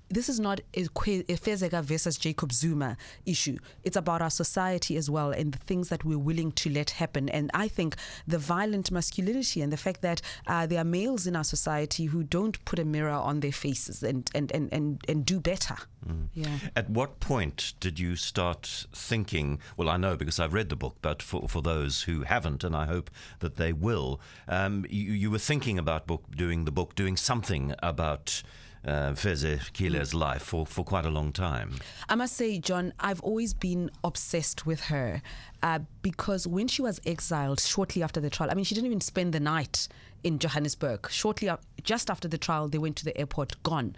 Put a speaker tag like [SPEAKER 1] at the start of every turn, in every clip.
[SPEAKER 1] this is not a Fezeka versus Jacob Zuma issue. It's about our society as well and the things that we're willing to let happen. And I think the violent masculinity and the fact that there are males in our society who don't put a mirror on their faces and do better. Yeah.
[SPEAKER 2] At what point did you start thinking, well, I know because I've read the book, but for those who haven't, and I hope that they will, you were thinking about doing something about Fezekile's life for quite a long time.
[SPEAKER 1] I must say, John, I've always been obsessed with her because when she was exiled shortly after the trial, I mean, she didn't even spend the night in Johannesburg. Just after the trial, they went to the airport, gone.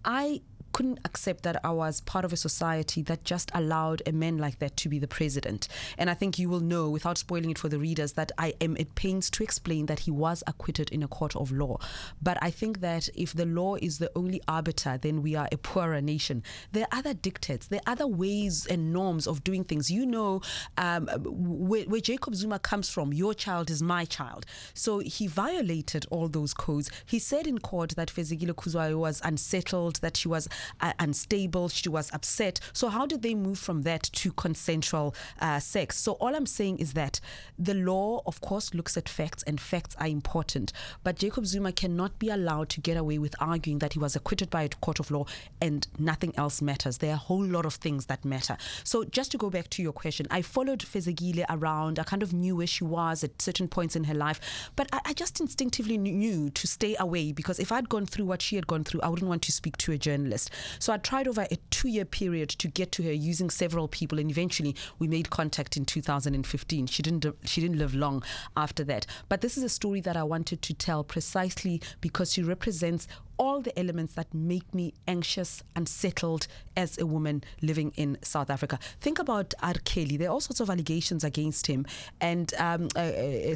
[SPEAKER 1] I couldn't accept that I was part of a society that just allowed a man like that to be the president. And I think you will know, without spoiling it for the readers, that I am at pains to explain that he was acquitted in a court of law. But I think that if the law is the only arbiter, then we are a poorer nation. There are other dictates, there are other ways and norms of doing things. You know, where Jacob Zuma comes from, your child is my child. So he violated all those codes. He said in court that Fezekile Kuzwayo was unsettled, that she was unstable, she was upset. So how did they move from that to consensual sex? So all I'm saying is that the law, of course, looks at facts, and facts are important. But Jacob Zuma cannot be allowed to get away with arguing that he was acquitted by a court of law and nothing else matters. There are a whole lot of things that matter. So just to go back to your question, I followed Fezekile around. I kind of knew where she was at certain points in her life, but I just instinctively knew to stay away, because if I'd gone through what she had gone through, I wouldn't want to speak to a journalist. So I tried over a 2-year period to get to her using several people, and eventually we made contact in 2015. She didn't live long after that. But this is a story that I wanted to tell precisely because she represents all the elements that make me anxious, unsettled as a woman living in South Africa. Think about R. Kelly. There are all sorts of allegations against him and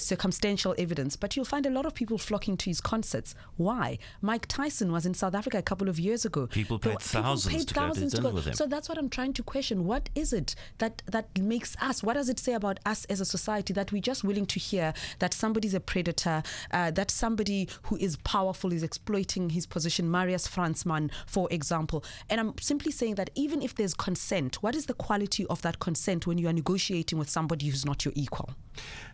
[SPEAKER 1] circumstantial evidence, but you'll find a lot of people flocking to his concerts. Why? Mike Tyson was in South Africa a couple of years ago.
[SPEAKER 2] People paid thousands to go to dinner with him.
[SPEAKER 1] So that's what I'm trying to question. What is it that makes us, what does it say about us as a society that we're just willing to hear that somebody's a predator, that somebody who is powerful is exploiting his position, Marius Fransman, for example. And I'm simply saying that even if there's consent, what is the quality of that consent when you are negotiating with somebody who's not your equal?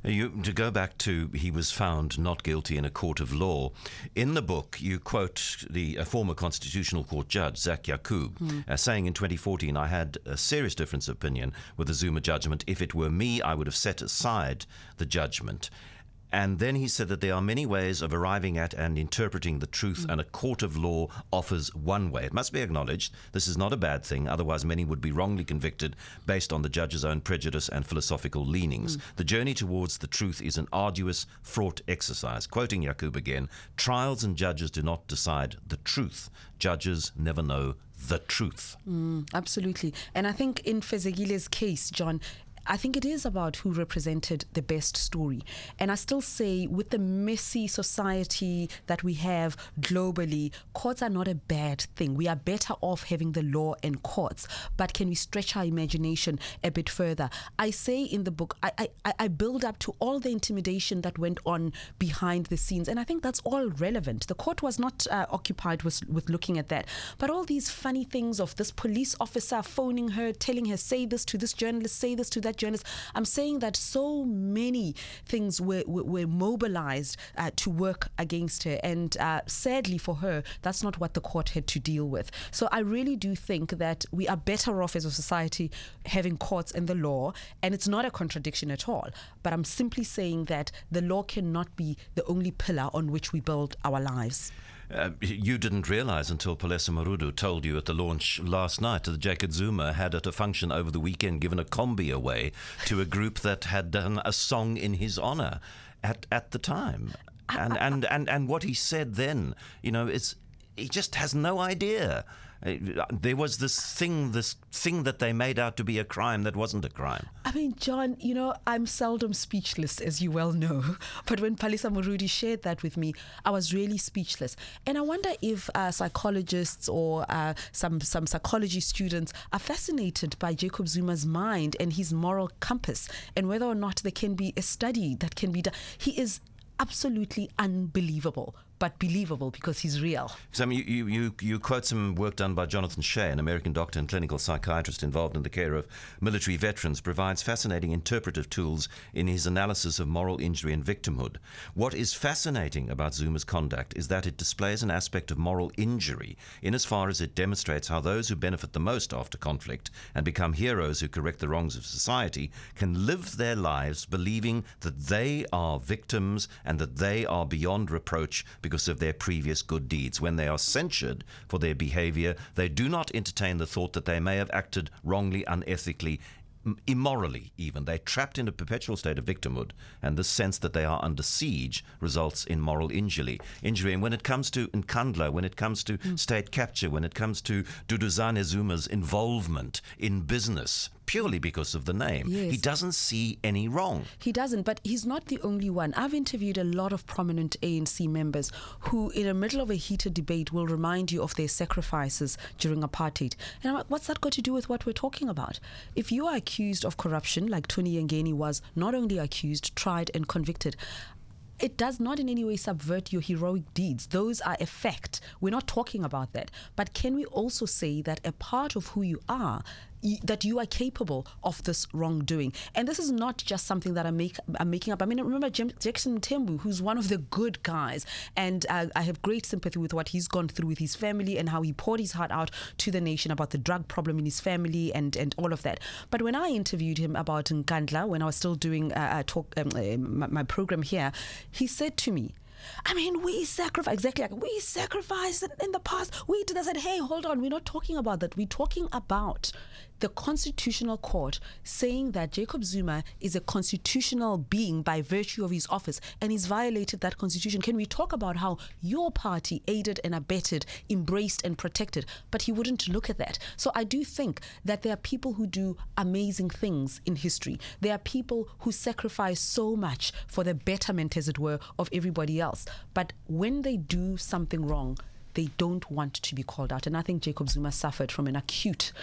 [SPEAKER 2] To go back to he was found not guilty in a court of law, in the book you quote the former Constitutional Court judge, Zak Yaqub, saying in 2014, I had a serious difference of opinion with the Zuma judgment. If it were me, I would have set aside the judgment. And then he said that there are many ways of arriving at and interpreting the truth, and a court of law offers one way. It must be acknowledged this is not a bad thing, otherwise many would be wrongly convicted based on the judge's own prejudice and philosophical leanings. The journey towards the truth is an arduous, fraught exercise. Quoting Yaqub again, trials and judges do not decide the truth. Judges never know the truth.
[SPEAKER 1] Absolutely. And I think in Fezekile's case, John, I think it is about who represented the best story. And I still say, with the messy society that we have globally, courts are not a bad thing. We are better off having the law and courts. But can we stretch our imagination a bit further? I say in the book, I build up to all the intimidation that went on behind the scenes. And I think that's all relevant. The court was not occupied with looking at that. But all these funny things of this police officer phoning her, telling her, say this to this journalist, say this to that journalist. I'm saying that so many things were mobilized to work against her, and sadly for her, that's not what the court had to deal with. So I really do think that we are better off as a society having courts and the law, and it's not a contradiction at all. But I'm simply saying that the law cannot be the only pillar on which we build our lives.
[SPEAKER 2] You didn't realize until Palesa Marudu told you at the launch last night that Jacob Zuma had at a function over the weekend given a combi away to a group that had done a song in his honor at the time. And what he said then, you know, he just has no idea. There was this thing that they made out to be a crime that wasn't a crime.
[SPEAKER 1] I mean, John, you know, I'm seldom speechless, as you well know. But when Palesa Murudi shared that with me, I was really speechless. And I wonder if psychologists or some psychology students are fascinated by Jacob Zuma's mind and his moral compass, and whether or not there can be a study that can be done. He is absolutely unbelievable. But but believable because he's real.
[SPEAKER 2] So you quote some work done by Jonathan Shea, an American doctor and clinical psychiatrist involved in the care of military veterans, provides fascinating interpretive tools in his analysis of moral injury and victimhood. What is fascinating about Zuma's conduct is that it displays an aspect of moral injury in as far as it demonstrates how those who benefit the most after conflict and become heroes who correct the wrongs of society can live their lives believing that they are victims and that they are beyond reproach because of their previous good deeds. When they are censured for their behavior, they do not entertain the thought that they may have acted wrongly, unethically, immorally even. They're trapped in a perpetual state of victimhood, and this sense that they are under siege results in moral injury. And when it comes to Nkandla, when it comes to state capture, when it comes to Duduzane Zuma's involvement in business, purely because of the name, he doesn't see any wrong.
[SPEAKER 1] He doesn't, but he's not the only one. I've interviewed a lot of prominent ANC members who, in the middle of a heated debate, will remind you of their sacrifices during apartheid. And I'm like, what's that got to do with what we're talking about? If you are accused of corruption, like Tony Yengeni was, not only accused, tried and convicted, it does not in any way subvert your heroic deeds. Those are a fact. We're not talking about that. But can we also say that a part of who you are, that you are capable of this wrongdoing? And this is not just something that I'm making up. I mean, remember Jackson Mthembu, who's one of the good guys, and I have great sympathy with what he's gone through with his family and how he poured his heart out to the nation about the drug problem in his family and all of that. But when I interviewed him about Nkandla, when I was still doing my program here, he said to me, I mean, we sacrificed in the past. We did. I said, hey, hold on. We're not talking about that. We're talking about the Constitutional Court saying that Jacob Zuma is a constitutional being by virtue of his office, and he's violated that constitution. Can we talk about how your party aided and abetted, embraced and protected? But he wouldn't look at that. So I do think that there are people who do amazing things in history. There are people who sacrifice so much for the betterment, as it were, of everybody else. But when they do something wrong, they don't want to be called out. And I think Jacob Zuma suffered from an acute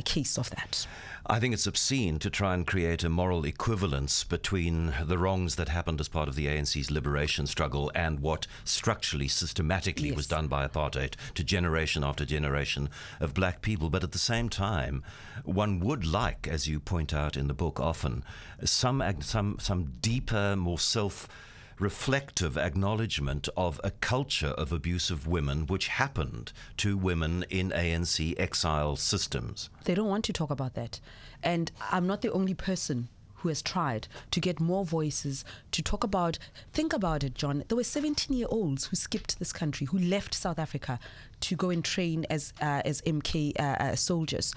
[SPEAKER 1] case of that.
[SPEAKER 2] I think it's obscene to try and create a moral equivalence between the wrongs that happened as part of the ANC's liberation struggle and what structurally, systematically was done by apartheid to generation after generation of black people. But at the same time, one would like, as you point out in the book often, some deeper, more reflective acknowledgement of a culture of abuse of women which happened to women in ANC exile systems.
[SPEAKER 1] They don't want to talk about that. And I'm not the only person who has tried to get more voices to talk about. Think about it, John. There were 17-year-olds who skipped this country, who left South Africa to go and train as MK soldiers.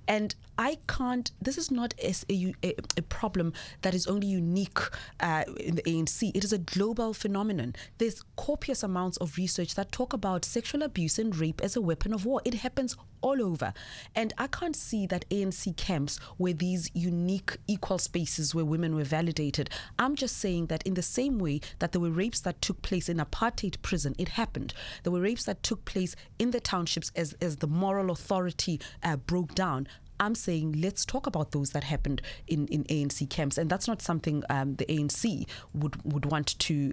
[SPEAKER 1] And I can't, this is not a problem that is only unique in the ANC. It is a global phenomenon. There's copious amounts of research that talk about sexual abuse and rape as a weapon of war. It happens all over. And I can't see that ANC camps were these unique, equal spaces where women were validated. I'm just saying that in the same way that there were rapes that took place in apartheid prison, it happened. There were rapes that took place in the townships as the moral authority broke down. I'm saying let's talk about those that happened in ANC camps, and that's not something the ANC would want to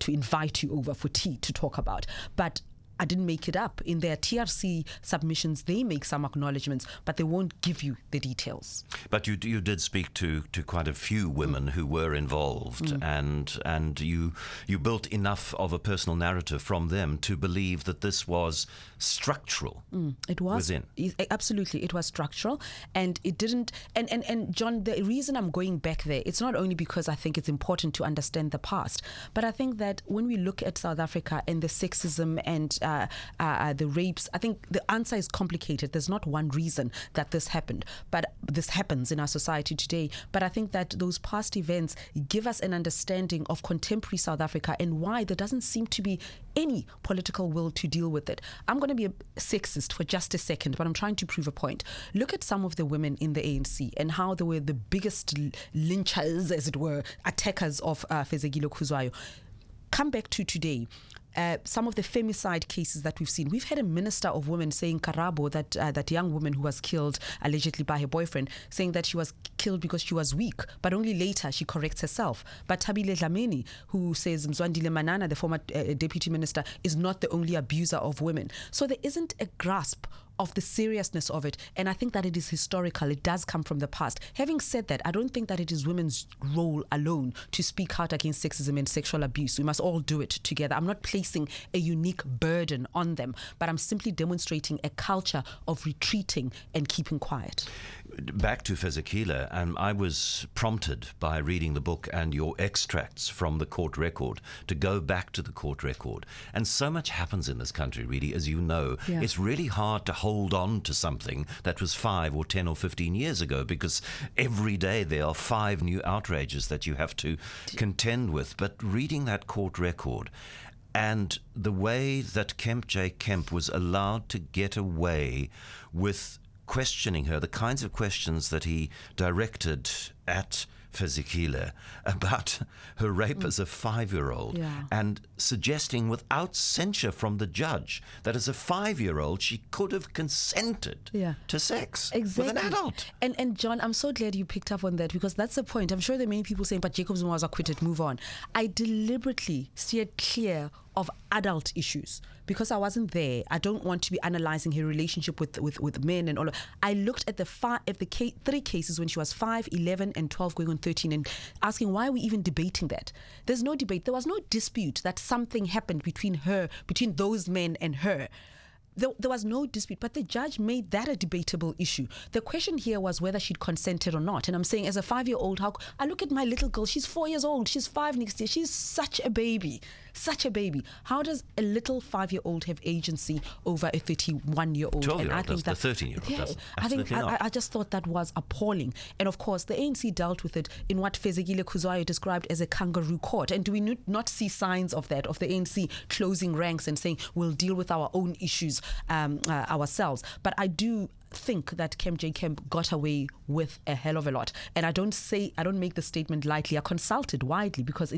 [SPEAKER 1] invite you over for tea to talk about. But I didn't make it up. In their TRC submissions, they make some acknowledgements, but they won't give you the details.
[SPEAKER 2] But you did speak to quite a few women who were involved, and you built enough of a personal narrative from them to believe that this was structural.
[SPEAKER 1] It was
[SPEAKER 2] within.
[SPEAKER 1] Absolutely, it was structural, and it didn't. And John, the reason I'm going back there, it's not only because I think it's important to understand the past, but I think that when we look at South Africa and the sexism and the rapes, I think the answer is complicated. There's not one reason that this happened, but this happens in our society today. But I think that those past events give us an understanding of contemporary South Africa and why there doesn't seem to be any political will to deal with it. I'm going to be a sexist for just a second, but I'm trying to prove a point. Look at some of the women in the ANC and how they were the biggest lynchers, as it were, attackers of Fezekile Kuzwayo. Come back to today. some of the femicide cases that we've seen. We've had a minister of women saying, Karabo, that young woman who was killed allegedly by her boyfriend, saying that she was killed because she was weak, but only later she corrects herself. But Tabile Dlamini, who says Mzwandile Manana, the former deputy minister, is not the only abuser of women. So there isn't a grasp of the seriousness of it, and I think that it is historical. It does come from the past. Having said that, I don't think that it is women's role alone to speak out against sexism and sexual abuse. We must all do it together. I'm not placing a unique burden on them, but I'm simply demonstrating a culture of retreating and keeping quiet.
[SPEAKER 2] Back to Fezekile, I was prompted by reading the book and your extracts from the court record to go back to the court record. And so much happens in this country, Redi, as you know.
[SPEAKER 1] Yeah.
[SPEAKER 2] It's really hard to hold on to something that was 5 or 10 or 15 years ago, because every day there are 5 new outrages that you have to contend with. But reading that court record and the way that Kemp J. Kemp was allowed to get away with questioning her, the kinds of questions that he directed at Fezekile about her rape as a 5-year-old, and suggesting without censure from the judge that as a 5-year-old she could have consented to sex with an adult.
[SPEAKER 1] And John, I'm so glad you picked up on that, because that's the point. I'm sure there are many people saying, but Jacob Zuma was acquitted, move on. I deliberately steered clear of adult issues because I wasn't there. I don't want to be analysing her relationship with men and all of. I looked at the 3 cases when she was 5, 11 and 12 going on 13 and asking, why are we even debating that? There's no debate. There was no dispute that something happened between those men and her. There was no dispute, but the judge made that a debatable issue. The question here was whether she'd consented or not. And I'm saying, as a 5-year-old, I look at my little girl, she's 4 years old, she's 5 next year, she's such a baby. How does a little 5-year-old have agency over a 31-year-old?
[SPEAKER 2] 12-year-old does, the 13-year-old doesn't.
[SPEAKER 1] I just thought that was appalling. And of course, the ANC dealt with it in what Fezekile Kuzwayo described as a kangaroo court. And do we not see signs of that, of the ANC closing ranks and saying, we'll deal with our own issues ourselves? But I do think that Kemp J. Kemp got away with a hell of a lot. And I don't make the statement lightly. I consulted widely because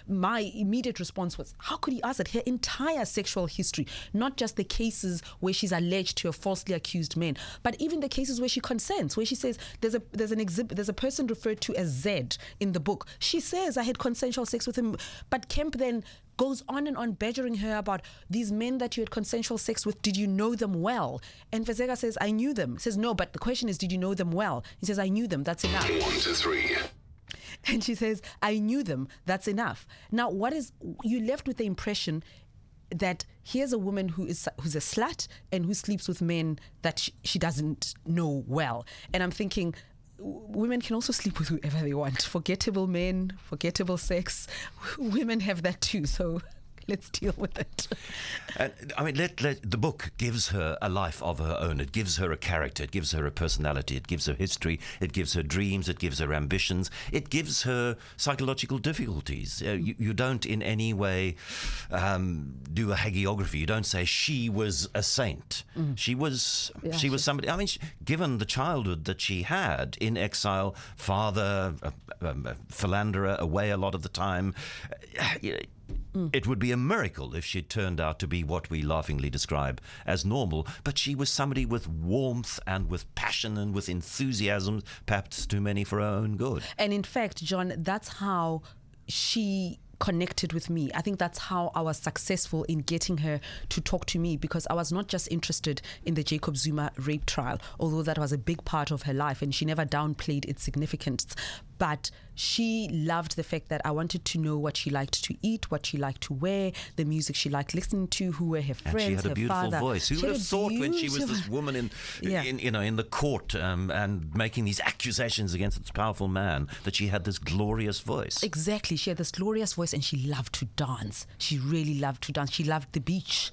[SPEAKER 1] my immediate response was, how could he ask that? Her entire sexual history, not just the cases where she's alleged to have falsely accused men, but even the cases where she consents, where she says there's a person referred to as Z in the book. She says, I had consensual sex with him, but Kemp then goes on and on badgering her about these men that you had consensual sex with. Did you know them well? And Fezeka says, I knew them. Says, no, but the question is, did you know them well? He says, I knew them. That's enough.
[SPEAKER 3] 1 to 3.
[SPEAKER 1] And she says, I knew them. That's enough. Now, you left with the impression that here's a woman who's a slut and who sleeps with men that she doesn't know well. And I'm thinking, women can also sleep with whoever they want. Forgettable men, forgettable sex. Women have that too. So let's deal with it.
[SPEAKER 2] I mean, the book gives her a life of her own. It gives her a character. It gives her a personality. It gives her history. It gives her dreams. It gives her ambitions. It gives her psychological difficulties. You don't in any way do a hagiography. You don't say she was a saint. She was somebody. I mean, given the childhood that she had in exile, father, philanderer, away a lot of the time. It would be a miracle if she turned out to be what we laughingly describe as normal, but she was somebody with warmth and with passion and with enthusiasm, perhaps too many for her own good.
[SPEAKER 1] And in fact, John, that's how she connected with me. I think that's how I was successful in getting her to talk to me, because I was not just interested in the Jacob Zuma rape trial, although that was a big part of her life and she never downplayed its significance. But she loved the fact that I wanted to know what she liked to eat, what she liked to wear, the music she liked listening to, who were her friends,
[SPEAKER 2] and she had a beautiful
[SPEAKER 1] father.
[SPEAKER 2] voice. Who would have thought when she was this woman in the court and making these accusations against this powerful man that she had this glorious voice?
[SPEAKER 1] Exactly. She had this glorious voice and she loved to dance. She really loved to dance. She loved the beach.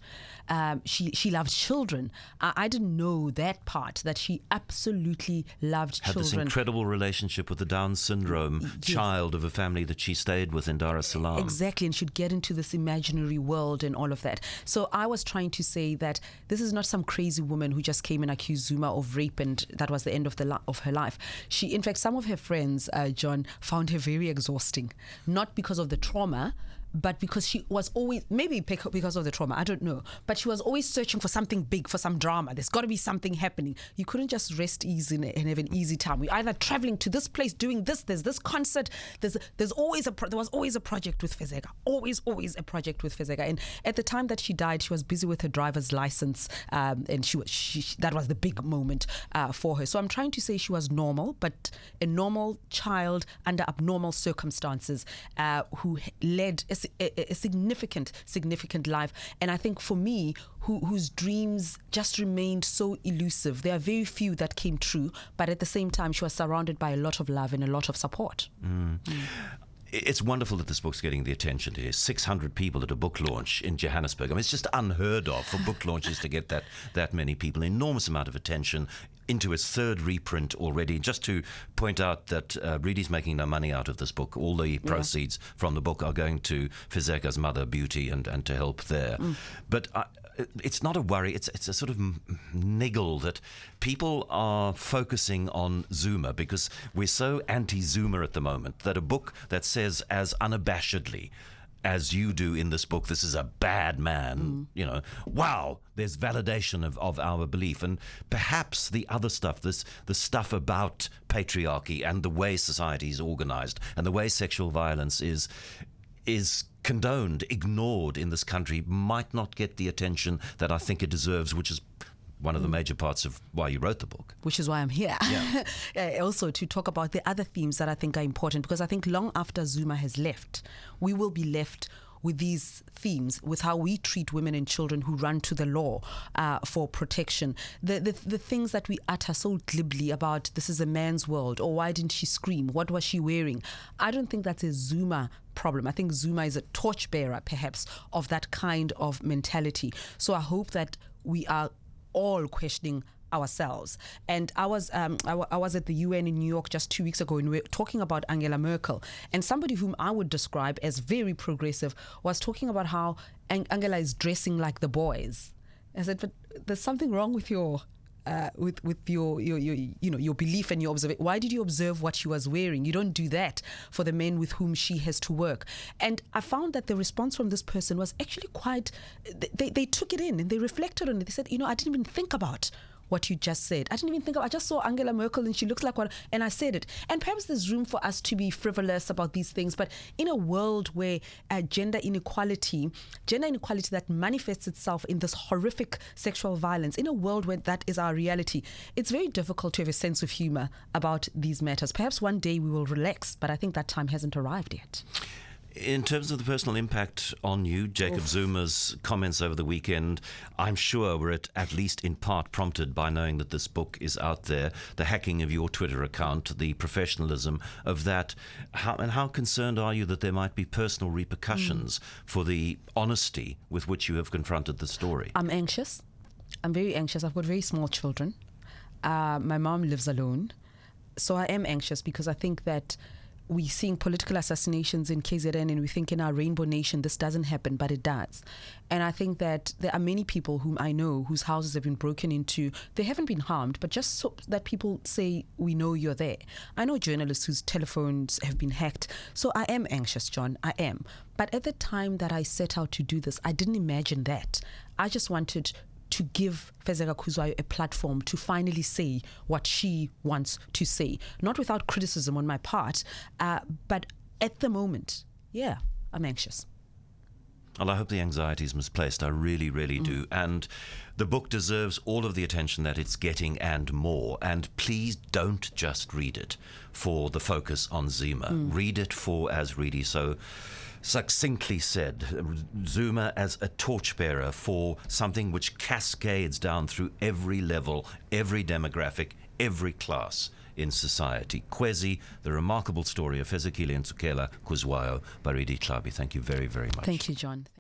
[SPEAKER 1] She loved children. I didn't know that part, that she absolutely loved
[SPEAKER 2] Had
[SPEAKER 1] children.
[SPEAKER 2] this incredible relationship with the Down syndrome child of a family that she stayed with in Dar es Salaam.
[SPEAKER 1] Exactly, and she'd get into this imaginary world and all of that. So I was trying to say that this is not some crazy woman who just came and accused Zuma of rape and that was the end of her life. In fact, some of her friends, John, found her very exhausting, not because of the trauma, but because she was always, maybe because of the trauma, I don't know, but she was always searching for something big, for some drama. There's got to be something happening. You couldn't just rest easy and have an easy time. We're either traveling to this place, doing this, there's this concert, there was always a project with Fezeka, always a project with Fezeka. And at the time that she died, she was busy with her driver's license, and that was the big moment for her. So I'm trying to say she was normal, but a normal child under abnormal circumstances, who led a significant life. And I think for me, whose dreams just remained so elusive, there are very few that came true, but at the same time, she was surrounded by a lot of love and a lot of support.
[SPEAKER 2] It's wonderful that this book's getting the attention. There's 600 people at a book launch in Johannesburg. I mean, it's just unheard of for book launches to get that many people. An enormous amount of attention, into its third reprint already. Just to point out that Redi's making no money out of this book. All the proceeds from the book are going to Fezeka's mother, Beauty, and to help there. But it's not a worry. It's a sort of niggle that people are focusing on Zuma because we're so anti-Zuma at the moment that a book that says as unabashedly as you do in this book, this is a bad man, wow, there's validation of our belief. And perhaps the other stuff, the stuff about patriarchy and the way society is organized and the way sexual violence is condoned, ignored in this country, might not get the attention that I think it deserves, which is one of the major parts of why you wrote the book.
[SPEAKER 1] Which is why I'm here. Yeah. Also to talk about the other themes that I think are important, because I think long after Zuma has left, we will be left with these themes, with how we treat women and children who run to the law for protection. The things that we utter so glibly about this is a man's world, or why didn't she scream? What was she wearing? I don't think that's a Zuma problem. I think Zuma is a torchbearer, perhaps, of that kind of mentality. So I hope that we are all questioning ourselves. And I was at the UN in New York just 2 weeks ago, and we were talking about Angela Merkel, and somebody whom I would describe as very progressive was talking about how Angela is dressing like the boys. I said, but there's something wrong with your your belief and your observation. Why did you observe what she was wearing? You don't do that for the men with whom she has to work. And I found that the response from this person was actually quite, they took it in and they reflected on it. They said, I didn't even think about what you just said. I didn't even think I just saw Angela Merkel and she looks like one, and I said it. And perhaps there's room for us to be frivolous about these things, but in a world where gender inequality that manifests itself in this horrific sexual violence, in a world where that is our reality, it's very difficult to have a sense of humor about these matters. Perhaps one day we will relax, but I think that time hasn't arrived yet.
[SPEAKER 2] In terms of the personal impact on you, Jacob Zuma's comments over the weekend, I'm sure were at least in part prompted by knowing that this book is out there, the hacking of your Twitter account, the professionalism of that. How concerned are you that there might be personal repercussions for the honesty with which you have confronted the story?
[SPEAKER 1] I'm anxious. I'm very anxious. I've got very small children. My mom lives alone. So I am anxious because I think that we're seeing political assassinations in KZN, and we think in our rainbow nation this doesn't happen, but it does. And I think that there are many people whom I know whose houses have been broken into. They haven't been harmed, but just so that people say, we know you're there. I know journalists whose telephones have been hacked. So I am anxious, John, I am. But at the time that I set out to do this, I didn't imagine that. I just wanted to give Fezekile Kuzwayo a platform to finally say what she wants to say. Not without criticism on my part, but at the moment, I'm anxious.
[SPEAKER 2] Well, I hope the anxiety is misplaced. I really, really do. And the book deserves all of the attention that it's getting and more. And please don't just read it for the focus on Zuma. Read it for, as Redi so succinctly said, Zuma as a torchbearer for something which cascades down through every level, every demographic, every class in society. Khwezi, the remarkable story of Fezekile Ntsukela Kuzwayo by Redi Tlhabi. Thank you very, very much.
[SPEAKER 1] Thank you, John.